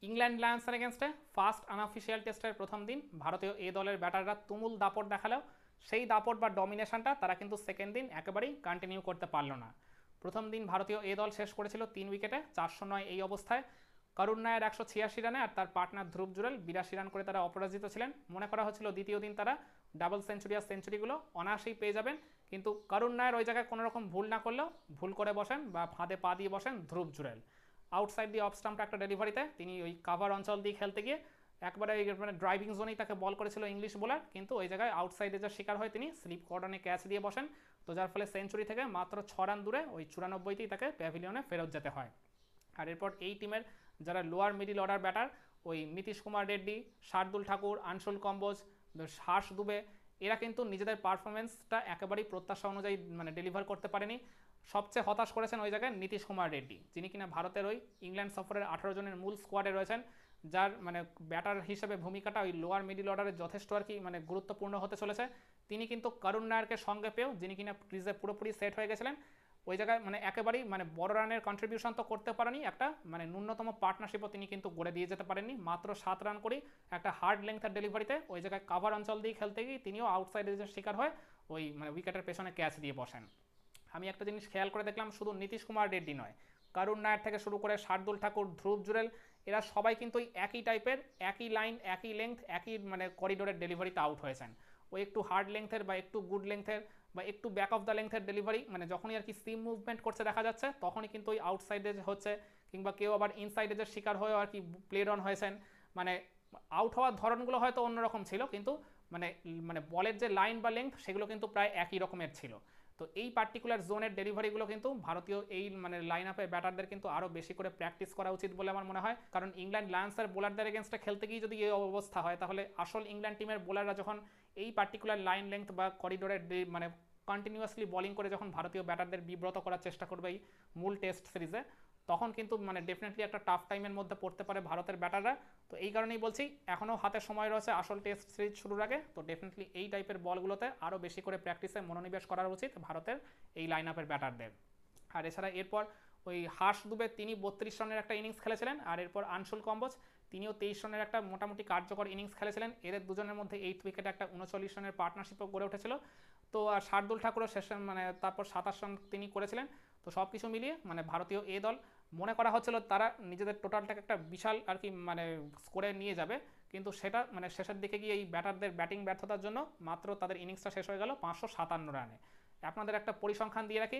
England লায়ন্সের এগেনস্টে first unofficial টেস্টের প্রথম দিন ভারতীয় এ দলের ব্যাটাররা তুমুল দাপট দেখালেও সেই দাপট বা ডমিনেশনটা তারা কিন্তু সেকেন্ড দিন একেবারেই কন্টিনিউ করতে পারলো না। প্রথম দিন ভারতীয় এ দল শেষ করেছিল 3 উইকেটে 409 এই অবস্থায়। করুণ নায়ার 186 রানে আর তার পার্টনার ধ্রুব জুরেল 82 রান করে তারা অপরাজিত ছিলেন। মনে করা হচ্ছিল দ্বিতীয় দিন তারা ডাবল সেঞ্চুরি আর সেঞ্চুরিগুলো অনায়াসেই পেয়ে যাবেন, কিন্তু করুণ নায়ার ওই জায়গায় কোনো রকম ভুল না করলেও ভুল করে বসেন বা ফাঁদে পা দিয়ে বসেন ধ্রুব জুরেল। আউটসাইড দিয়ে অফ স্টাম্পটা একটা ডেলিভারিতে তিনি ওই কাভার অঞ্চল দিয়ে খেলতে গিয়ে একবারে মানে ড্রাইভিং জোনেই তাকে বল করেছিল ইংলিশ বোলার, কিন্তু ওই জায়গায় আউটসাইডে যার শিকার হয়ে তিনি স্লিপ কর্ডনে ক্যাচ দিয়ে বসেন। তো যার ফলে সেঞ্চুরি থেকে মাত্র 6 রান দূরে ওই 94তেই তাকে প্যাভিলিয়নে ফেরত যেতে হয়। আর এরপর এই টিমের যারা লোয়ার মিডিল অর্ডার ব্যাটার ওই নীতিশ কুমার রেড্ডি, শার্দুল ঠাকুর, আনসুল কম্বোজ, হার্ষ দুবে, এরা কিন্তু নিজেদের পারফরমেন্সটা একেবারেই প্রত্যাশা অনুযায়ী মানে ডেলিভার করতে পারেনি। সবচেয়ে হতাশ করেছেন ওই জায়গায় নীতিশ কুমার রেড্ডি, যিনি কিনা ভারতের ওই ইংল্যান্ড সফরের 18 জনের মূল স্কোয়াডে রয়েছেন, যার মানে ব্যাটার হিসেবে ভূমিকাটা ওই লোয়ার মিডিল অর্ডারে যথেষ্ট আর কি মানে গুরুত্বপূর্ণ হতে চলেছে। তিনি কিন্তু করুণ নায়ারকে সঙ্গে পেয়েও, যিনি কিনা ক্রিজে পুরোপুরি সেট হয়ে গেছিলেন, ওই জায়গায় মানে একেবারেই মানে বড় রানের কন্ট্রিবিউশন তো করতে পারেনি, একটা মানে ন্যূনতম পার্টনারশিপও তিনি কিন্তু গড়ে দিয়ে যেতে পারেননি। মাত্র 7 রান করেই একটা হার্ড লেংথের ডেলিভারিতে ওই জায়গায় কাভার অঞ্চল দিয়ে খেলতে গিয়ে তিনিও আউটসাইড এজের শিকার হয়ে ওই মানে উইকেটের পেছনে ক্যাচ দিয়ে বসেন। আমি একটা জিনিস খেয়াল করে দেখলাম, শুধু নীতিশ কুমার রেড্ডি নয়, করুণ নায়ার থেকে শুরু করে শার্দুল ঠাকুর, ধ্রুব জুরেল, এরা সবাই কিন্তু ওই একই টাইপের, একই লাইন, একই লেংথ, একই মানে করিডোরের ডেলিভারিতে আউট হয়েছেন। ওই একটু হার্ড লেংথের বা একটু গুড লেংথের বা একটু ব্যাক অফ দ্য লেংথের ডেলিভারি, মানে যখনই আর কি সিম মুভমেন্ট করছে দেখা যাচ্ছে তখনই কিন্তু ওই আউটসাইডে হচ্ছে, কিংবা কেউ আবার ইনসাইডে যে শিকার হয়েও আর কি প্লেড অন হয়েছেন। মানে আউট হওয়ার ধরনগুলো হয়তো অন্যরকম ছিল, কিন্তু মানে মানে বলের যে লাইন বা লেংথ সেগুলো কিন্তু প্রায় একই রকমের ছিল। তো এই পার্টিকুলার জোনের ডেলিভারিগুলো কিন্তু ভারতীয় এই মানে লাইন আপে ব্যাটারদের কিন্তু আরও বেশি করে প্র্যাকটিস করা উচিত বলে আমার মনে হয়। কারণ ইংল্যান্ড লায়ন্সের বোলারদের এগেনস্টে খেলতে গিয়ে যদি এই অবস্থা হয়, তাহলে আসল ইংল্যান্ড টিমের বোলাররা যখন এই পার্টিকুলার লাইন লেংথ বা করিডোরের মানে কন্টিনিউয়াসলি বোলিং করে যখন ভারতীয় ব্যাটারদের বিব্রত করার চেষ্টা করবে এই মূল টেস্ট সিরিজে, তখন কিন্তু মানে ডেফিনেটলি একটা টাফ টাইমের মধ্যে পড়তে পারে ভারতের ব্যাটাররা। তো এই কারণেই বলছি এখনও হাতে সময় রয়েছে আসল টেস্ট সিরিজ শুরুর আগে, তো ডেফিনেটলি এই টাইপের বলগুলোতে আরও বেশি করে প্র্যাকটিসে মনোনিবেশ করা উচিত ভারতের এই লাইন আপের ব্যাটারদের। আর এছাড়া এরপর ওই হার্ষ দুবে তিনি 32 রানের একটা ইনিংস খেলেছিলেন, আর এরপর আনসুল কম্বোজ তিনিও 23 রানের একটা মোটামুটি কার্যকর ইনিংস খেলেছিলেন। এদের দুজনের মধ্যে 8 উইকেটে একটা 39 রানের পার্টনারশিপও গড়ে উঠেছিল। তো আর শার্দুল ঠাকুরও শেষে মানে তারপর 27 রান তিনি করেছিলেন। তো সব কিছু মিলিয়ে মানে ভারতীয় এ দল মনে করা হচ্ছিল তারা নিজেদের টোটালটাকে একটা বিশাল আর কি মানে স্কোরে নিয়ে যাবে, কিন্তু সেটা মানে শেষের দিকে গিয়ে এই ব্যাটারদের ব্যাটিং ব্যর্থতার জন্য মাত্র তাদের ইনিংসটা শেষ হয়ে গেল 557 রানে। আপনাদের একটা পরিসংখ্যান দিয়ে রাখি,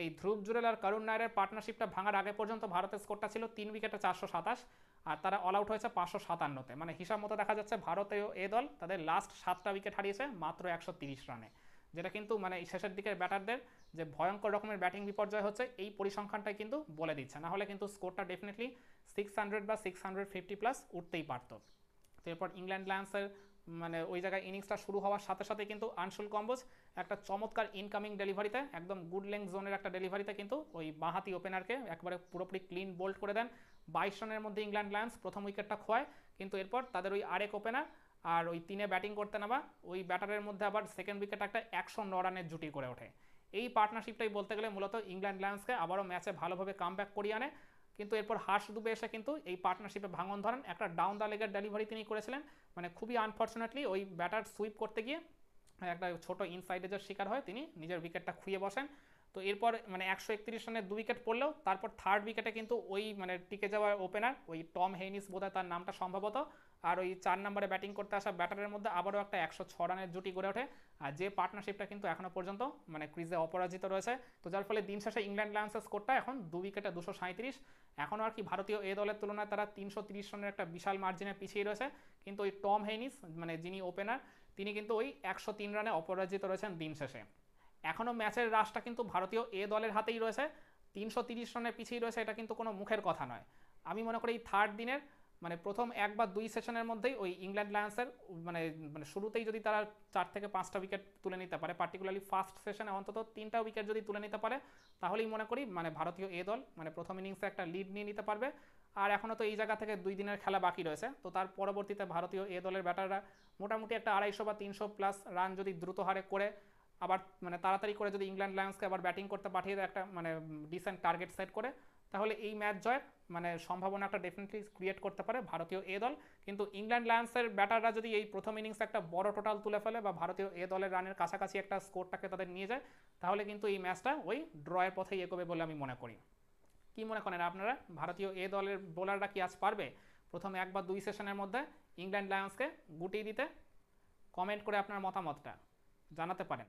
এই ধ্রুব জুরেল আর করুণ নায়ারের পার্টনারশিপটা ভাঙার আগে পর্যন্ত ভারতের স্কোরটা ছিল 3 উইকেটে 427, আর তারা অল আউট হয়েছে 557-তে। মানে হিসাব মতো দেখা যাচ্ছে ভারতীয় এ দল তাদের লাস্ট 7টা উইকেট হারিয়েছে মাত্র 130 রানে, যেটা কিন্তু মানে শেষের দিকের ব্যাটারদের যে ভয়ঙ্কর রকমের ব্যাটিং বিপর্যয় হচ্ছে এই পরিসংখ্যানটাই কিন্তু বলে দিচ্ছে। না হলে কিন্তু স্কোরটা ডেফিনেটলি 600 বা 650 প্লাস উঠতেই পারত। তো এরপর ইংল্যান্ড লায়ন্সের মানে ওই জায়গায় ইনিংসটা শুরু হওয়ার সাথে সাথে কিন্তু আনসুল কম্বোজ একটা চমৎকার ইনকামিং ডেলিভারিতে, একদম গুড লেংথ জোনের একটা ডেলিভারিতে কিন্তু ওই বাঁহাতি ওপেনারকে একবারে পুরোপুরি ক্লিন বোল্ড করে দেন। 22 রানের মধ্যে ইংল্যান্ড লায়ন্স প্রথম উইকেটটা খোয়ায়, কিন্তু এরপর তাদের ওই আরেক ওপেনার আর ওই তিনে ব্যাটিং করতে নামা ওই ব্যাটারের মধ্যে আবার সেকেন্ড উইকেট একটা 109 রানের জুটি করে ওঠে। এই পার্টনারশিপটাই বলতে গেলে মূলত ইংল্যান্ড লায়ন্সকে আবারও ম্যাচে ভালোভাবে কামব্যাক করিয়ে আনে। কিন্তু এরপর হার্ষ দুবে এসে কিন্তু এই পার্টনারশিপে ভাঙন ধরেন, একটা ডাউন দ্য লেগের ডেলিভারি তিনি করেছিলেন, মানে খুবই আনফর্চুনেটলি ওই ব্যাটার সুইপ করতে গিয়ে একটা ছোট ইনসাইড এজের শিকার হয়ে তিনি নিজের উইকেটটা খুইয়ে বসেন। তো এরপর মানে 131 রানের 2 উইকেট পড়লেও তারপর থার্ড উইকেটে কিন্তু ওই মানে টিকে যাওয়া ওপেনার ওই টম হেইনিস বোধহয় তার নামটা সম্ভবত, আর ওই 4 নম্বরে ব্যাটিং করতে আসা ব্যাটারের মধ্যে আবারও একটা 106 রানের জুটি গড়ে ওঠে, আর যে পার্টনারশিপটা কিন্তু এখনও পর্যন্ত মানে ক্রিজে অপরাজিত রয়েছে। তো যার ফলে দিন শেষে ইংল্যান্ড লায়ন্সের স্কোরটা এখন 2 উইকেটে 237। এখনও আর কি ভারতীয় এ দলের তুলনায় তারা 330 রানের একটা বিশাল মার্জিনে পিছিয়ে রয়েছে, কিন্তু ওই টম হেইনিস মানে যিনি ওপেনার তিনি কিন্তু ওই 103 রানে অপরাজিত রয়েছেন দিন শেষে। এখনও ম্যাচের রাশটা কিন্তু ভারতীয় এ দলের হাতেই রয়েছে, 330 রানের পিছিয়ে রয়েছে, এটা কিন্তু কোনো মুখের কথা নয়। আমি মনে করি এই থার্ড দিনের মানে প্রথম 1 বা 2 সেশনের মধ্যেই ওই ইংল্যান্ড লায়ন্সের মানে মানে শুরুতেই যদি তারা 4 থেকে 5টা উইকেট তুলে নিতে পারে, পার্টিকুলারলি ফার্স্ট সেশনে অন্তত 3টা উইকেট যদি তুলে নিতে পারে, তাহলেই মনে করি মানে ভারতীয় এ দল মানে প্রথম ইনিংসে একটা লিড নিয়ে নিতে পারবে। আর এখনও তো এই জায়গা থেকে 2 দিনের খেলা বাকি রয়েছে, তো তার পরবর্তীতে ভারতীয় এ দলের ব্যাটাররা মোটামুটি একটা 250 বা 300 প্লাস রান যদি দ্রুত হারে করে আবার মানে তাড়াতাড়ি করে যদি ইংল্যান্ড লায়ন্সকে আবার ব্যাটিং করতে পাঠিয়ে দেয় একটা মানে ডিসেন্ট টার্গেট সেট করে, তাহলে এই ম্যাচ জয়ের মানে সম্ভাবনা একটা ডেফিনেটলি ক্রিয়েট করতে পারে ভারতীয় এ দল। কিন্তু ইংল্যান্ড লায়ন্সের ব্যাটাররা যদি এই প্রথম ইনিংসে একটা বড় টোটাল তুলে ফেলে বা ভারতীয় এ দলের রানের কাছাকাছি একটা স্কোরটাকে তাদের নিয়ে যায়, তাহলে কিন্তু এই ম্যাচটা ওই ড্রয়ের পথেই এগোবে বলে আমি মনে করি। কি মনে করেন আপনারা, ভারতীয় এ দলের বোলাররা কি আজ পারবে প্রথম 1 বা 2 সেশনের মধ্যে ইংল্যান্ড লায়ন্সকে গুটিয়ে দিতে? কমেন্ট করে আপনার মতামতটা জানাতে পারেন।